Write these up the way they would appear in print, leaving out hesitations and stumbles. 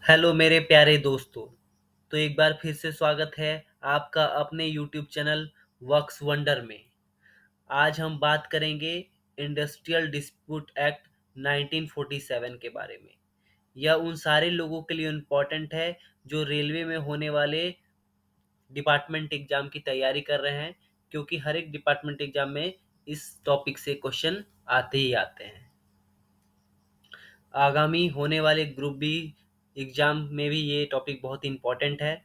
Hello मेरे प्यारे दोस्तों। तो एक बार फिर से स्वागत है आपका अपने यूट्यूब चैनल वर्क्स वंडर में। आज हम बात करेंगे इंडस्ट्रियल डिस्प्यूट एक्ट 1947 के बारे में। यह उन सारे लोगों के लिए इम्पोर्टेंट है जो रेलवे में होने वाले डिपार्टमेंट एग्जाम की तैयारी कर रहे हैं, क्योंकि हर एक डिपार्टमेंट एग्जाम में इस टॉपिक से क्वेश्चन आते ही आते हैं। आगामी होने वाले ग्रुप बी एग्जाम में भी ये टॉपिक बहुत इम्पोर्टेंट है।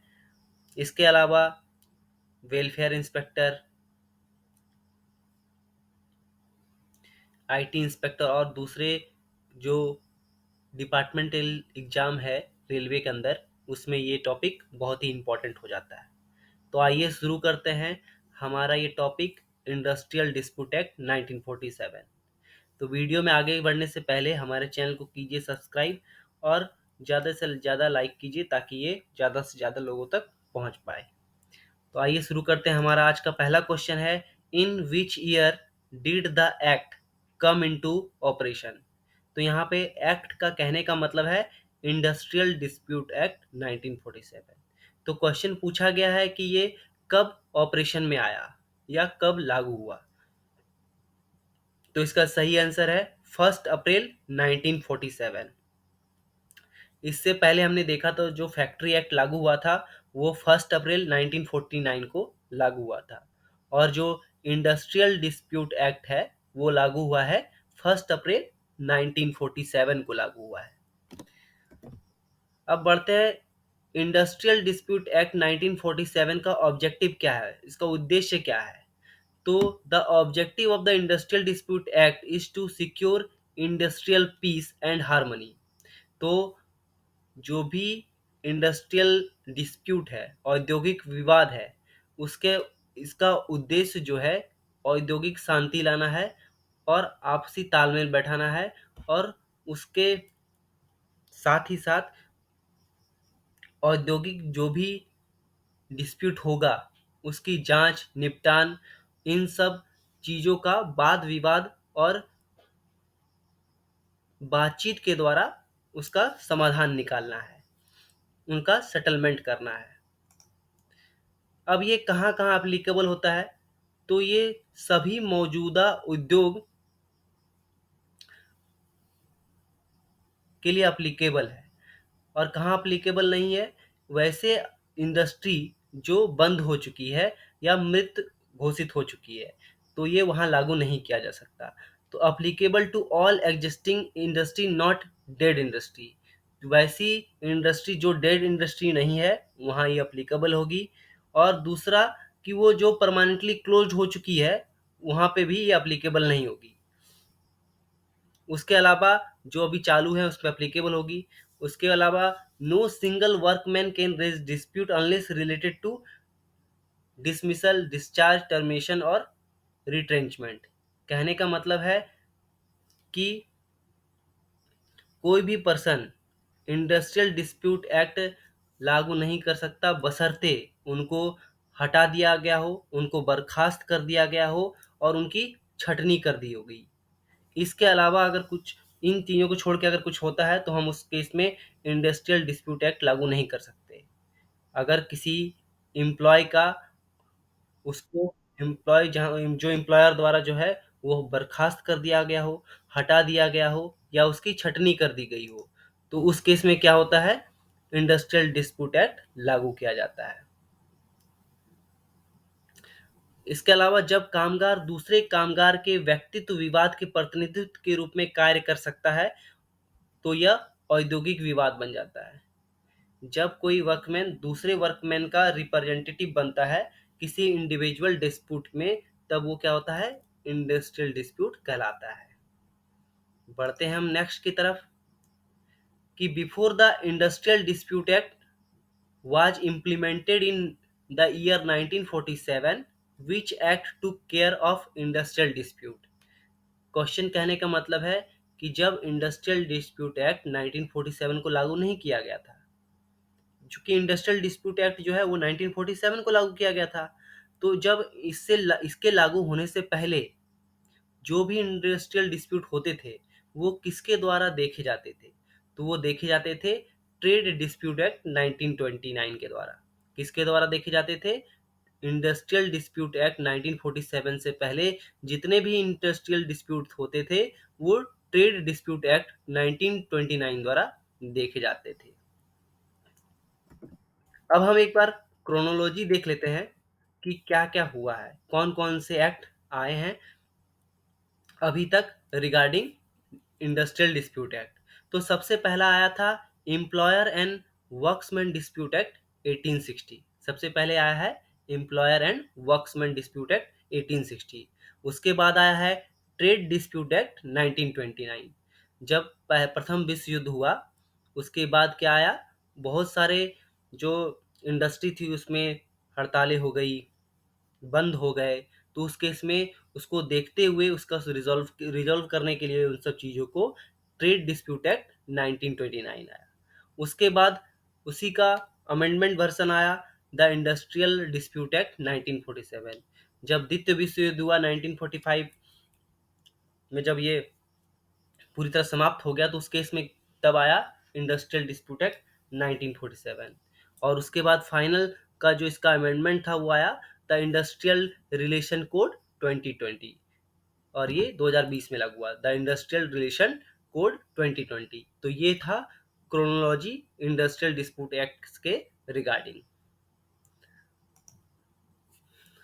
इसके अलावा वेलफेयर इंस्पेक्टर, आईटी इंस्पेक्टर और दूसरे जो डिपार्टमेंटल एग्जाम है रेलवे के अंदर, उसमें ये टॉपिक बहुत ही इम्पोर्टेंट हो जाता है। तो आइए शुरू करते हैं हमारा ये टॉपिक, इंडस्ट्रियल डिस्प्यूट एक्ट 1947। तो वीडियो में आगे बढ़ने से पहले हमारे चैनल को कीजिए सब्सक्राइब और ज़्यादा से ज़्यादा लाइक कीजिए, ताकि ये ज़्यादा से ज़्यादा लोगों तक पहुंच पाए। तो आइए शुरू करते हैं। हमारा आज का पहला क्वेश्चन है, in which year did the act come into operation. तो यहाँ पे एक्ट का कहने का मतलब है इंडस्ट्रियल डिस्प्यूट एक्ट 1947। तो क्वेश्चन पूछा गया है कि ये कब ऑपरेशन में आया या कब लागू हुआ। तो इसका सही आंसर है 1 अप्रैल 1947। इससे पहले हमने देखा तो जो फैक्ट्री एक्ट लागू हुआ था वो 1 अप्रैल 1949 को लागू हुआ था, और जो इंडस्ट्रियल डिस्प्यूट एक्ट है वो लागू हुआ है 1 अप्रैल 1947 को लागू हुआ है। अब बढ़ते हैं, इंडस्ट्रियल डिस्प्यूट एक्ट 1947 का ऑब्जेक्टिव क्या है, इसका उद्देश्य क्या है। तो the objective of the industrial dispute act is to secure industrial peace and harmony. तो जो भी इंडस्ट्रियल डिस्प्यूट है, औद्योगिक विवाद है, उसके इसका उद्देश्य जो है औद्योगिक शांति लाना है और आपसी तालमेल बैठाना है, और उसके साथ ही साथ औद्योगिक जो भी डिस्प्यूट होगा उसकी जांच निपटान, इन सब चीज़ों का वाद विवाद और बातचीत के द्वारा उसका समाधान निकालना है, उनका सेटलमेंट करना है। अब ये कहाँ कहाँ एप्लीकेबल होता है, तो ये सभी मौजूदा उद्योग के लिए एप्लीकेबल है। और कहाँ एप्लीकेबल नहीं है, वैसे इंडस्ट्री जो बंद हो चुकी है या मृत घोषित हो चुकी है, तो ये वहाँ लागू नहीं किया जा सकता। तो applicable to all existing industry not dead industry, वैसी इंडस्ट्री जो डेड इंडस्ट्री नहीं है वहाँ ये अप्लीकेबल होगी। और दूसरा कि वो जो परमानेंटली क्लोज हो चुकी है वहाँ पे भी ये अप्लीकेबल नहीं होगी। उसके अलावा जो अभी चालू है उस पर एप्लीकेबल होगी। उसके अलावा no single workman can raise dispute unless related to dismissal, discharge, termination और रिट्रेंचमेंट। कहने का मतलब है कि कोई भी पर्सन इंडस्ट्रियल डिस्प्यूट एक्ट लागू नहीं कर सकता बशर्ते उनको हटा दिया गया हो, उनको बर्खास्त कर दिया गया हो और उनकी छटनी कर दी हो गई। इसके अलावा अगर कुछ इन चीज़ों को छोड़ के अगर कुछ होता है तो हम उस केस में इंडस्ट्रियल डिस्प्यूट एक्ट लागू नहीं कर सकते। अगर किसी एम्प्लॉय का, उसको एम्प्लॉय जहाँ जो एम्प्लॉयर द्वारा जो है वो बर्खास्त कर दिया गया हो, हटा दिया गया हो या उसकी छटनी कर दी गई हो, तो उस केस में क्या होता है, इंडस्ट्रियल डिस्प्यूट एक्ट लागू किया जाता है। इसके अलावा जब कामगार दूसरे कामगार के व्यक्तित्व विवाद के प्रतिनिधित्व के रूप में कार्य कर सकता है तो यह औद्योगिक विवाद बन जाता है। जब कोई वर्कमैन दूसरे वर्कमैन का रिप्रेजेंटेटिव बनता है किसी इंडिविजुअल डिस्प्यूट में, तब वो क्या होता है, इंडस्ट्रियल डिस्प्यूट कहलाता है। बढ़ते हैं हम नेक्स्ट की तरफ कि before the industrial dispute act was implemented in the year 1947, which act took care of industrial dispute। Question कहने का मतलब है कि जब इंडस्ट्रियल डिस्प्यूट एक्ट 1947 को लागू नहीं किया गया था, चूंकि इंडस्ट्रियल डिस्प्यूट एक्ट जो है वो 1947 को लागू किया गया था, तो जब इसके लागू होने से पहले जो भी इंडस्ट्रियल डिस्प्यूट होते थे वो किसके द्वारा देखे जाते थे, तो वो देखे जाते थे ट्रेड डिस्प्यूट एक्ट 1929 के द्वारा। किसके द्वारा देखे जाते थे? इंडस्ट्रियल डिस्प्यूट एक्ट 1947 से पहले जितने भी इंडस्ट्रियल डिस्प्यूट होते थे वो ट्रेड डिस्प्यूट एक्ट 1929 द्वारा देखे जाते थे। अब हम एक बार क्रोनोलॉजी देख लेते हैं कि क्या क्या हुआ है, कौन कौन से एक्ट आए हैं अभी तक रिगार्डिंग इंडस्ट्रियल डिस्प्यूट एक्ट। तो सबसे पहला आया था employer and workmen dispute act 1860। सबसे पहले आया है employer and workmen dispute act 1860। उसके बाद आया है ट्रेड डिस्प्यूट एक्ट 1929। जब प्रथम विश्व युद्ध हुआ उसके बाद क्या आया, बहुत सारे जो इंडस्ट्री थी उसमें हड़तालें हो गई, बंद हो गए। तो उस केस में उसको देखते हुए उसका रिजॉल्व करने के लिए उन सब चीज़ों को ट्रेड डिस्प्यूट एक्ट 1929 आया। उसके बाद उसी का अमेंडमेंट वर्सन आया द इंडस्ट्रियल डिस्प्यूट एक्ट 1947। जब द्वितीय विश्व युद्ध हुआ 1945 में, जब ये पूरी तरह समाप्त हो गया तो उस केस में तब आया इंडस्ट्रियल डिस्प्यूट एक्ट 1947। और उसके बाद फाइनल का जो इसका अमेंडमेंट था वो आया द इंडस्ट्रियल रिलेशन कोड 2020, और ये 2020 में लागू हुआ द इंडस्ट्रियल रिलेशन कोड 2020। तो ये था क्रोनोलॉजी इंडस्ट्रियल डिस्प्यूट एक्ट के रिगार्डिंग।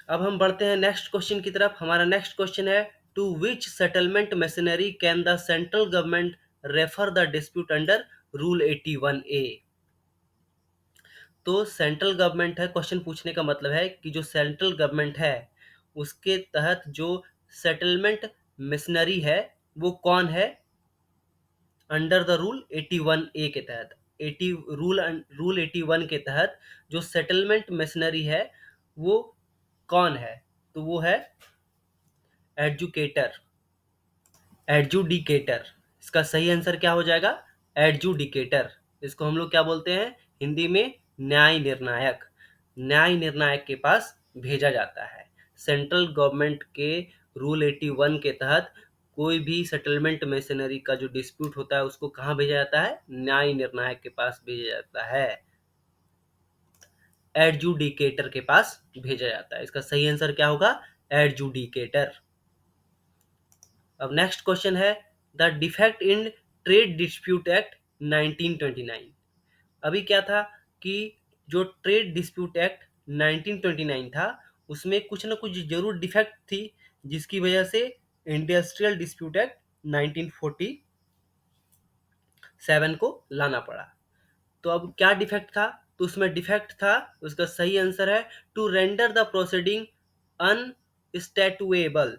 अब हम बढ़ते हैं नेक्स्ट क्वेश्चन की तरफ। हमारा नेक्स्ट क्वेश्चन है to which settlement machinery can the central government refer the dispute under rule 81A। तो सेंट्रल गवर्नमेंट है, क्वेश्चन पूछने का मतलब है कि जो सेंट्रल गवर्नमेंट है उसके तहत जो सेटलमेंट मशीनरी है वो कौन है अंडर द रूल 81A के तहत। 80 रूल 81 के तहत जो सेटलमेंट मशीनरी है वो कौन है? तो वो है एडजुकेटर, एडजुडिकेटर। इसका सही आंसर क्या हो जाएगा? एडजुडिकेटर। इसको हम लोग क्या बोलते हैं हिंदी में? न्याय निर्णायक। न्याय निर्णायक के पास भेजा जाता है। सेंट्रल गवर्नमेंट के रूल 81 के तहत कोई भी सेटलमेंट मशीनरी का जो डिस्प्यूट होता है उसको कहाँ भेजा जाता है? न्याय निर्णायक के पास भेजा जाता है, एडजुडिकेटर के पास भेजा जाता है। इसका सही आंसर क्या होगा? एडजुडिकेटर। अब नेक्स्ट क्वेश्चन है the defect in trade dispute act 1929। अभी क्या था कि जो ट्रेड डिस्प्यूट एक्ट 1929 था उसमें कुछ ना कुछ जरूर डिफेक्ट थी जिसकी वजह से इंडस्ट्रियल डिस्प्यूट एक्ट 1947 को लाना पड़ा। तो अब क्या डिफेक्ट था? तो उसमें डिफेक्ट था, उसका सही आंसर है to render the proceeding unstatutable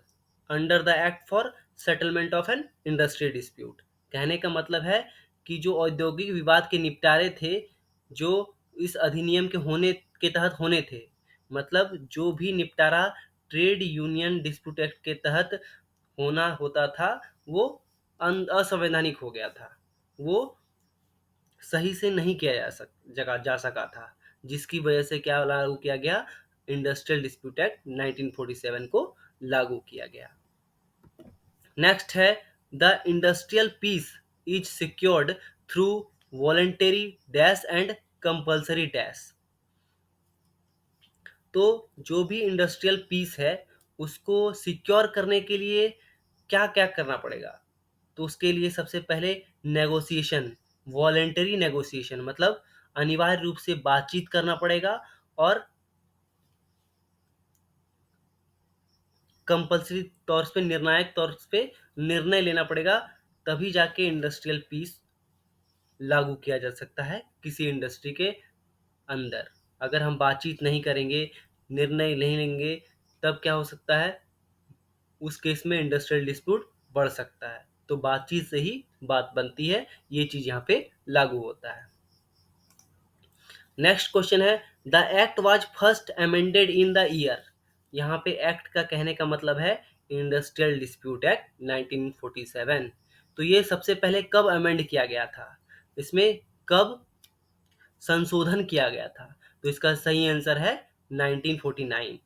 under the act for settlement of an industrial dispute. कहने का मतलब है कि जो औद्योगिक विवाद के निपटारे थे जो इस अधिनियम के होने के तहत होने थे, मतलब जो भी निपटारा ट्रेड यूनियन डिस्प्यूट एक्ट के तहत होना होता था वो असंवैधानिक हो गया था, वो सही से नहीं किया जा सका था, जिसकी वजह से क्या लागू किया गया? इंडस्ट्रियल डिस्प्यूट एक्ट 1947 को लागू किया गया। नेक्स्ट है the industrial peace is secured through voluntary dash and compulsory dash. तो जो भी इंडस्ट्रियल पीस है उसको सिक्योर करने के लिए क्या क्या करना पड़ेगा? तो उसके लिए सबसे पहले नेगोशिएशन, वॉलेंटरी नेगोशिएशन मतलब अनिवार्य रूप से बातचीत करना पड़ेगा, और कंपल्सरी तौर पे, निर्णायक तौर पे निर्णय लेना पड़ेगा, तभी जाके इंडस्ट्रियल पीस लागू किया जा सकता है किसी इंडस्ट्री के अंदर। अगर हम बातचीत नहीं करेंगे, निर्णय नहीं लेंगे, तब क्या हो सकता है? उस केस में इंडस्ट्रियल डिस्प्यूट बढ़ सकता है। तो बातचीत से ही बात बनती है, ये चीज यहाँ पे लागू होता है। नेक्स्ट क्वेश्चन है the act was first amended in the year. यहाँ पे एक्ट का कहने का मतलब है इंडस्ट्रियल डिस्प्यूट एक्ट 1947। तो ये सबसे पहले कब अमेंड किया गया था, इसमें कब संशोधन किया गया था? तो इसका सही आंसर है 1949।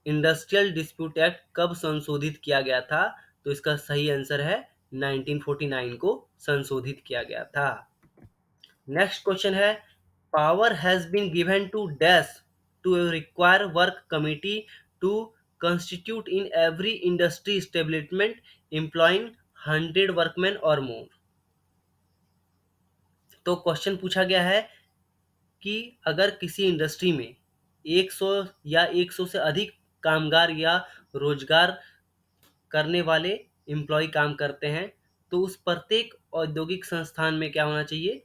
इंडस्ट्रियल डिस्प्यूट एक्ट कब संशोधित किया गया था? तो इसका सही आंसर है 1949 को संशोधित किया गया था। नेक्स्ट क्वेश्चन है, power has been given to dash to require work committee to constitute in every industry establishment employing 100 workmen or more। तो क्वेश्चन पूछा गया है कि अगर किसी इंडस्ट्री में 100 या 100 से अधिक कामगार या रोजगार करने वाले एम्प्लॉय काम करते हैं तो उस प्रत्येक औद्योगिक संस्थान में क्या होना चाहिए,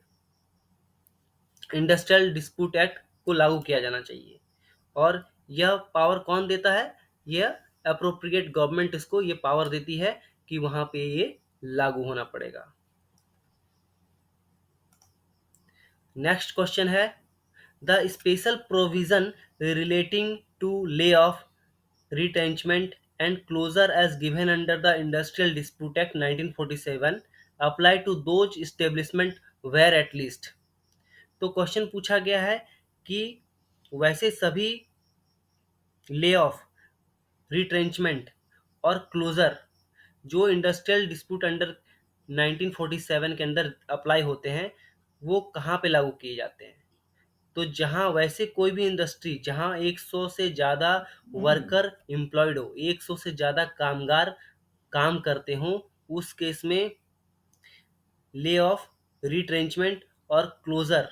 इंडस्ट्रियल डिस्प्यूट एक्ट को लागू किया जाना चाहिए। और यह पावर कौन देता है, यह अप्रोप्रिएट गवर्नमेंट इसको ये पावर देती है कि वहां पे ये लागू होना पड़ेगा। नेक्स्ट क्वेश्चन है, the special provision relating to lay off, retrenchment and closure as given under the Industrial Dispute Act 1947 apply to those establishment where at least। तो क्वेश्चन पूछा गया है कि वैसे सभी ले ऑफ, रिट्रेंचमेंट और क्लोजर जो इंडस्ट्रियल डिस्प्यूट अंडर 1947 के अंदर अप्लाई होते हैं वो कहाँ पे लागू किए जाते हैं। तो जहां वैसे कोई भी इंडस्ट्री जहां 100 से ज़्यादा वर्कर एम्प्लॉयड हो, 100 से ज़्यादा कामगार काम करते हों, उस केस में ले ऑफ, रिट्रेंचमेंट और क्लोजर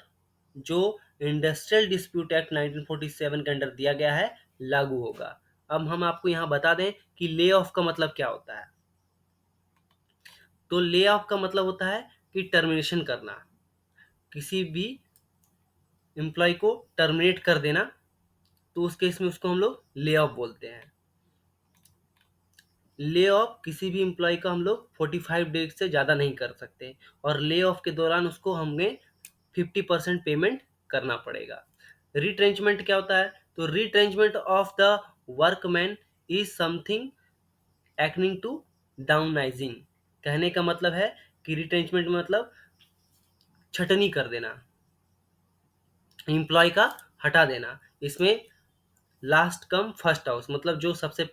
जो इंडस्ट्रियल डिस्प्यूट एक्ट 1947 के अंडर दिया गया है लागू होगा। अब हम आपको यहाँ बता दें कि ले ऑफ का मतलब क्या होता है। तो ले ऑफ का मतलब होता है कि टर्मिनेशन करना, किसी भी एम्प्लॉय को टर्मिनेट कर देना, तो उस केस में उसको हम लोग ले ऑफ बोलते हैं। ले ऑफ किसी भी एम्प्लॉय का हम लोग 45 डेज से ज़्यादा नहीं कर सकते और ले ऑफ के दौरान उसको हमें 50% पेमेंट करना पड़ेगा। रिट्रेंचमेंट क्या होता है, तो retrenchment of the workman is something akin to downsizing. कहने का मतलब है कि रिट्रेंचमेंट मतलब छटनी कर देना, एम्प्लॉय का हटा देना। इसमें लास्ट कम फर्स्ट हाउस, मतलब जो सबसे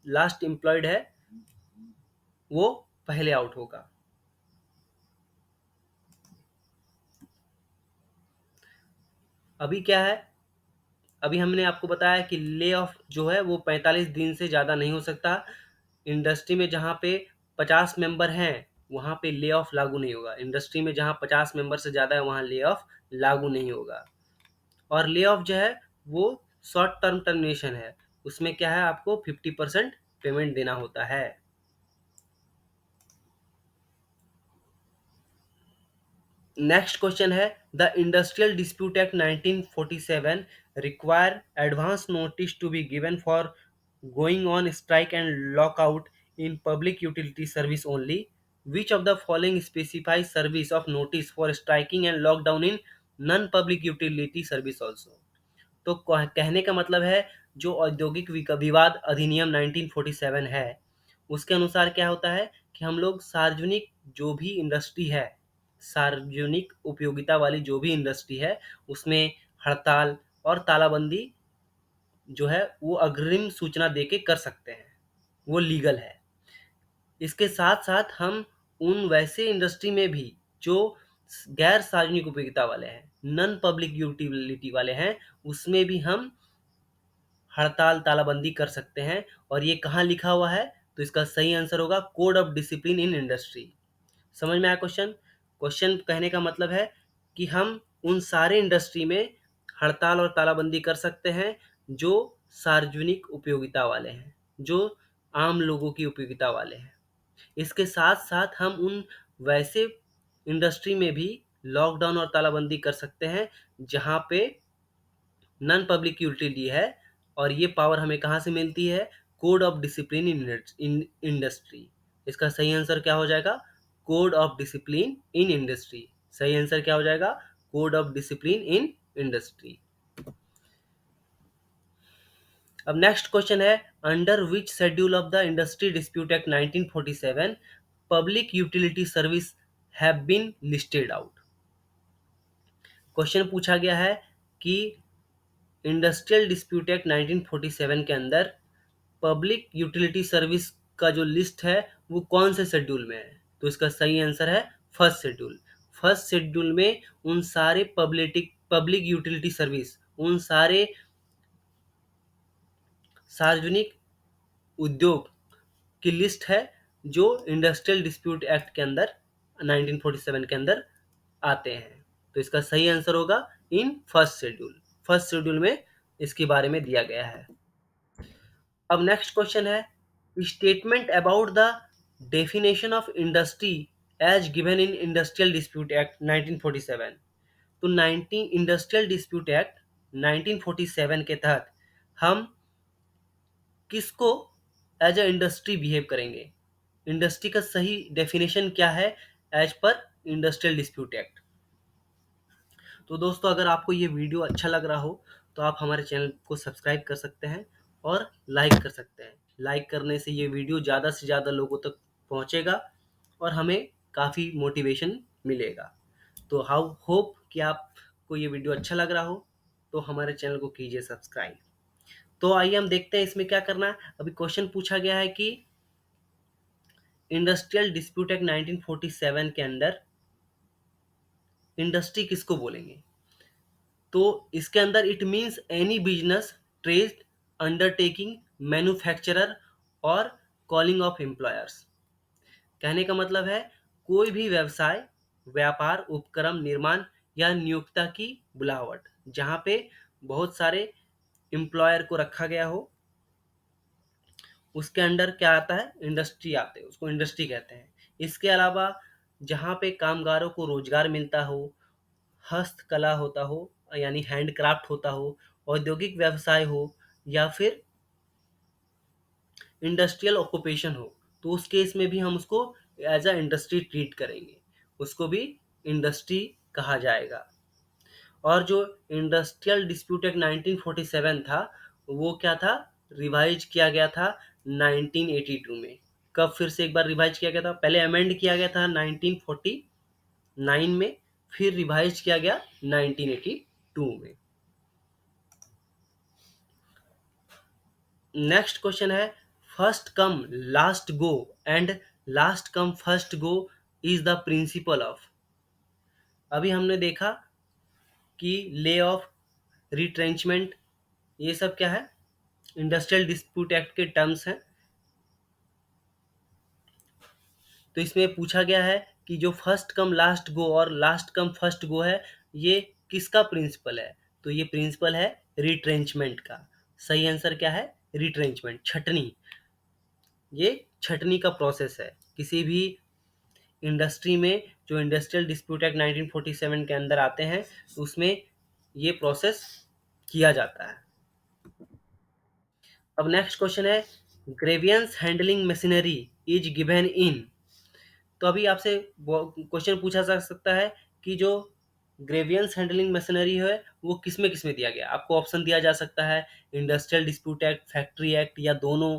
लास्ट एम्प्लॉयड है वो पहले आउट होगा। अभी क्या है, अभी हमने आपको बताया कि ले ऑफ जो है वो 45 दिन से ज़्यादा नहीं हो सकता। इंडस्ट्री में जहाँ पे 50 मेंबर हैं वहाँ पे ले ऑफ लागू नहीं होगा। इंडस्ट्री में जहाँ 50 मेंबर से ज़्यादा है वहाँ ले ऑफ लागू नहीं होगा। और ले ऑफ जो है वो शॉर्ट टर्म टर्मिनेशन है, उसमें क्या है आपको 50% पेमेंट देना होता है। नेक्स्ट क्वेश्चन है, the industrial dispute act 1947 require advance notice to be given for going on strike and lockout in public utility service only. Which of the following specifies service of notice for striking and lockdown in non public utility service also. तो कहने का मतलब है जो औद्योगिक विवाद अधिनियम 1947 है उसके अनुसार क्या होता है कि हम लोग सार्वजनिक जो भी इंडस्ट्री है, सार्वजनिक उपयोगिता वाली जो भी इंडस्ट्री है उसमें हड़ताल और तालाबंदी जो है वो अग्रिम सूचना देके कर सकते हैं, वो लीगल है। इसके साथ साथ हम उन वैसे इंडस्ट्री में भी जो गैर सार्वजनिक उपयोगिता वाले हैं, नॉन पब्लिक यूटिलिटी वाले हैं, उसमें भी हम हड़ताल तालाबंदी कर सकते हैं। और ये कहाँ लिखा हुआ है, तो इसका सही आंसर होगा code of discipline in industry. समझ में आया क्वेश्चन। क्वेश्चन कहने का मतलब है कि हम उन सारे इंडस्ट्री में हड़ताल और तालाबंदी कर सकते हैं जो सार्वजनिक उपयोगिता वाले हैं, जो आम लोगों की उपयोगिता वाले हैं। इसके साथ साथ हम उन वैसे इंडस्ट्री में भी लॉकडाउन और तालाबंदी कर सकते हैं जहाँ पे नॉन पब्लिक यूटिलिटी है। और ये पावर हमें कहाँ से मिलती है, code of discipline in industry. इसका सही आंसर क्या हो जाएगा, code of discipline in industry. सही आंसर क्या हो जाएगा, code of discipline in industry. अब नेक्स्ट क्वेश्चन है, under which schedule of the industry dispute act 1947 public utility service have been listed out. Question पूछा गया है कि इंडस्ट्रियल डिस्प्यूट एक्ट 1947 के अंदर पब्लिक यूटिलिटी सर्विस का जो लिस्ट है वो कौन से शेड्यूल में है। तो इसका सही आंसर है फर्स्ट शेड्यूल। फर्स्ट शेड्यूल में उन सारे पब्लिक यूटिलिटी सर्विस, उन सारे सार्वजनिक उद्योग की लिस्ट है जो इंडस्ट्रियल डिस्प्यूट एक्ट के अंदर 1947 के अंदर आते हैं। तो इसका सही आंसर होगा in first schedule. First schedule में इसके बारे में दिया गया है। अब नेक्स्ट क्वेश्चन है, statement about the definition of industry as given in industrial dispute act 1947। तो 19 इंडस्ट्रियल डिस्प्यूट एक्ट 1947 के तहत हम किसको एज अ इंडस्ट्री बिहेव करेंगे, इंडस्ट्री का सही डेफिनेशन क्या है as per industrial dispute act. तो दोस्तों, अगर आपको ये वीडियो अच्छा लग रहा हो तो आप हमारे चैनल को सब्सक्राइब कर सकते हैं और लाइक कर सकते हैं। लाइक करने से ये वीडियो ज़्यादा से ज़्यादा लोगों तक पहुंचेगा और हमें काफ़ी मोटिवेशन मिलेगा। तो हाउ होप कि आपको ये वीडियो अच्छा लग रहा हो, तो हमारे चैनल को कीजिए सब्सक्राइब। तो आइए हम देखते हैं इसमें क्या करना है। अभी क्वेश्चन पूछा गया है कि इंडस्ट्रियल डिस्प्यूट एक्ट 1947 के अंदर इंडस्ट्री किसको बोलेंगे। तो इसके अंदर it means any business, trade, undertaking, manufacturer और कॉलिंग ऑफ एम्प्लॉयर्स। कहने का मतलब है कोई भी व्यवसाय, व्यापार, उपक्रम, निर्माण या नियोक्ता की बुलाहट जहाँ पे बहुत सारे एम्प्लॉयर को रखा गया हो, उसके अंडर क्या आता है, इंडस्ट्री आते हैं, उसको इंडस्ट्री कहते हैं। इसके अलावा जहाँ पे कामगारों को रोजगार मिलता हो, हस्तकला होता हो यानी हैंडक्राफ्ट होता हो, औद्योगिक व्यवसाय हो या फिर इंडस्ट्रियल ऑक्यूपेशन हो, तो उस केस में भी हम उसको एज अ इंडस्ट्री ट्रीट करेंगे, उसको भी इंडस्ट्री कहा जाएगा। और जो इंडस्ट्रियल डिस्प्यूट एक्ट 1947 था, वो क्या था, रिवाइज किया गया था 1982 में। कब फिर से एक बार रिवाइज किया गया था, पहले अमेंड किया गया था 1949 में, फिर रिवाइज किया गया 1982 में। नेक्स्ट क्वेश्चन है, first come last go and last come first go is the principle of. अभी हमने देखा कि ले ऑफ, रिट्रेंचमेंट, ये सब क्या है, इंडस्ट्रियल डिस्प्यूट एक्ट के टर्म्स हैं। तो इसमें पूछा गया है कि जो फर्स्ट कम लास्ट गो और लास्ट कम फर्स्ट गो है, ये किसका प्रिंसिपल है। तो ये प्रिंसिपल है रिट्रेंचमेंट का। सही आंसर क्या है, रिट्रेंचमेंट, छटनी। ये छटनी का प्रोसेस है किसी भी इंडस्ट्री में। जो इंडस्ट्रियल डिस्प्यूट एक्ट 1947 के अंदर आते हैं, तो उसमें ये प्रोसेस किया जाता है। अब नेक्स्ट क्वेश्चन है, grievance handling machinery is given in. तो अभी आपसे क्वेश्चन पूछा जा सकता है कि जो ग्रेवियंस हैंडलिंग मशीनरी है वो किस में दिया गया। आपको ऑप्शन दिया जा सकता है industrial dispute act, factory act या दोनों।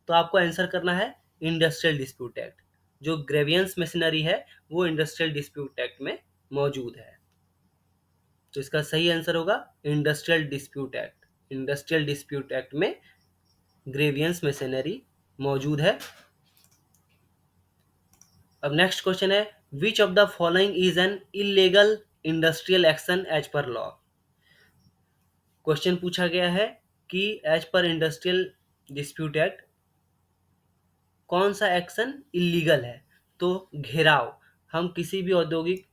तो आपको आंसर करना है इंडस्ट्रियल डिस्प्यूट एक्ट। जो ग्रेवियंस मशीनरी है वो इंडस्ट्रियल डिस्प्यूट एक्ट में मौजूद है। तो इसका सही आंसर होगा industrial dispute act. Industrial dispute act में ग्रेवियंस मशीनरी मौजूद है। अब नेक्स्ट क्वेश्चन है, which of the following is an illegal industrial action as per law. Question पूछा गया है कि as per industrial dispute act कौन सा एक्शन इलीगल है। तो घेराव, हम किसी भी औद्योगिक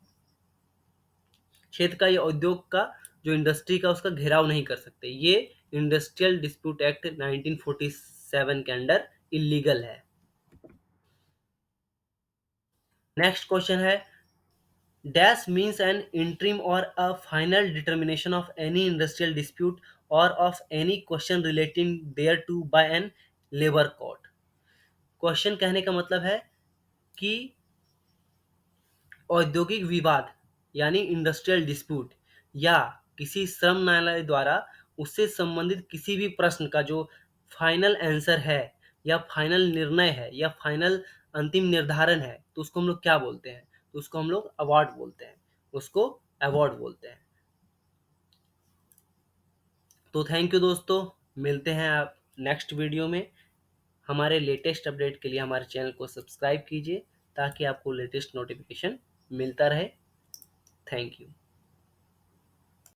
क्षेत्र का या उद्योग का, जो इंडस्ट्री का, उसका घेराव नहीं कर सकते। ये इंडस्ट्रियल डिस्प्यूट एक्ट 1947 के अंडर इलीगल है। नेक्स्ट क्वेश्चन है, dash means an interim or a final determination of any industrial dispute or of any question relating thereto by an labour court. Question कहने का मतलब है कि औद्योगिक विवाद यानी इंडस्ट्रियल डिस्प्यूट या किसी श्रम न्यायालय द्वारा उससे संबंधित किसी भी प्रश्न का जो फाइनल आंसर है या फाइनल निर्णय है या फाइनल अंतिम निर्धारण है, तो उसको हम लोग क्या बोलते हैं, तो उसको हम लोग अवार्ड बोलते हैं, उसको अवार्ड बोलते हैं। तो थैंक यू दोस्तों, मिलते हैं आप नेक्स्ट वीडियो में। हमारे लेटेस्ट अपडेट के लिए हमारे चैनल को सब्सक्राइब कीजिए ताकि आपको लेटेस्ट नोटिफिकेशन मिलता रहे। Thank you.